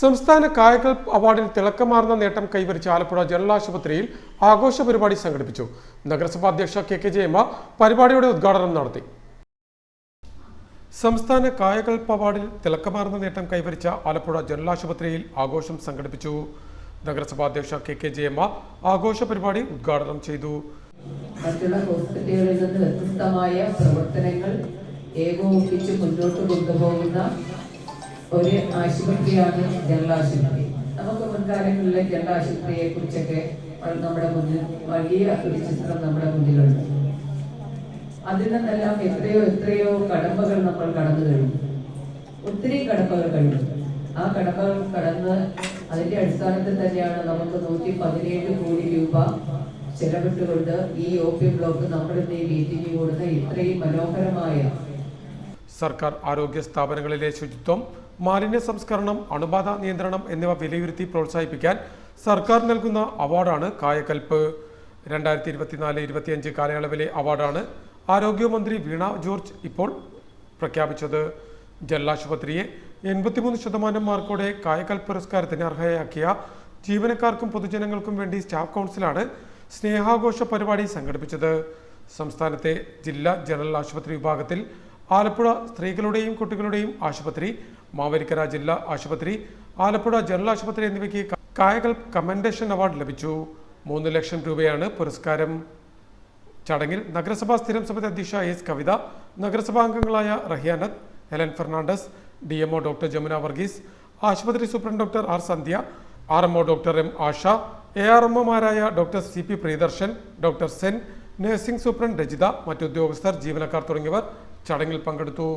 സംസ്ഥാന കായകൽപ്പ് അവാർഡിൽ തിളക്കമാർന്ന നേട്ടം കൈവരിച്ച ആലപ്പുഴ ജനറൽ ആശുപത്രിയിൽ ആഘോഷ പരിപാടി സംഘടിപ്പിച്ചു. നഗരസഭാ അധ്യക്ഷ കെ ജയമ്മ പരിപാടിയുടെ ഉദ്ഘാടനം നടത്തി. സംസ്ഥാന കായകൽപ്പ് അവാർഡിൽ തിളക്കമാർന്ന നേട്ടം കൈവരിച്ച ആലപ്പുഴ ജനറൽ ആശുപത്രിയിൽ ആഘോഷം സംഘടിപ്പിച്ചു. നഗരസഭാ അധ്യക്ഷ കെ ജയമ്മ ആഘോഷ പരിപാടി ഉദ്ഘാടനം ചെയ്തു. മറ്റുള്ള ഹോസ്പിറ്റലുകളിൽ നിന്ന് വ്യത്യസ്തമായ പ്രവർത്തനങ്ങൾ ഏകോപിപ്പിച്ച് മുന്നോട്ട് കൊണ്ടുപോകുന്ന ഒരു ആശുപത്രിയാണ് ജനറൽ ആശുപത്രി. നമുക്ക് മുൻകാലങ്ങളിലെ ജനറൽ ആശുപത്രിയെ കുറിച്ചൊക്കെ നമ്മുടെ മുന്നിൽ വലിയ ഒരു ചിത്രം നമ്മുടെ മുന്നിലുണ്ട്. അതിൽ നിന്നെല്ലാം എത്രയോ കടമ്പകൾ നമ്മൾ കടന്നു കഴിഞ്ഞു. ഒത്തിരി കടമ്പകൾ കഴിഞ്ഞു. ആ കടമ്പകൾ കടന്ന് അതിന്റെ അടിസ്ഥാനത്തിൽ തന്നെയാണ് നമുക്ക് 117 കോടി രൂപ ചെലവിട്ടുകൊണ്ട് ഈ OP ബ്ലോക്ക് നമ്മുടെ മീറ്റിംഗ് കൊടുത്ത ഇത്രയും മനോഹരമായ സർക്കാർ ആരോഗ്യ സ്ഥാപനങ്ങളിലെ ശുചിത്വം, മാലിന്യ സംസ്കരണം, അണുബാധ നിയന്ത്രണം എന്നിവ വിലയിരുത്തി പ്രോത്സാഹിപ്പിക്കാൻ സർക്കാർ നൽകുന്ന അവാർഡാണ് കായകൽപ്പ്. 2024-25 കാലയളവിലെ അവാർഡാണ് ആരോഗ്യമന്ത്രി വീണ ജോർജ് ഇപ്പോൾ പ്രഖ്യാപിച്ചത്. ജനറൽ ആശുപത്രിയെ 83% മാർക്കോടെ കായകൽപ്പ് പുരസ്കാരത്തിന് അർഹയാക്കിയ ജീവനക്കാർക്കും പൊതുജനങ്ങൾക്കും വേണ്ടി സ്റ്റാഫ് കൗൺസിലാണ് സ്നേഹാഘോഷ പരിപാടി സംഘടിപ്പിച്ചത്. സംസ്ഥാനത്തെ ജില്ലാ ജനറൽ ആശുപത്രി വിഭാഗത്തിൽ ആലപ്പുഴ സ്ത്രീകളുടെയും കുട്ടികളുടെയും ആശുപത്രി, മാവേലിക്കര ജില്ലാ ആശുപത്രി, ആലപ്പുഴ ജനറൽ ആശുപത്രി എന്നിവയ്ക്ക് കായകൽപ്പ് കമൻഡേഷൻ അവാർഡ് ലഭിച്ചു. 3 ലക്ഷം രൂപയാണ് പുരസ്കാരം. ചടങ്ങിൽ നഗരസഭാ സ്ഥിരം സമിതി അധ്യക്ഷ എസ് കവിത, നഗരസഭാ അംഗങ്ങളായ Rahiyanath, Helen Fernandes, DMO doctor Jamuna Varghese, ആശുപത്രി superintendent doctor R Sandhya, RMO doctor M Asha, ARMOമാരായ doctor CP Priyadarshan, doctor Sen, nursing superintendent Rajitha, മറ്റു ഉദ്യോഗസ്ഥർ, ജീവനക്കാർ തുടങ്ങിയവർ ചടങ്ങിൽ പങ്കെടുത്തു.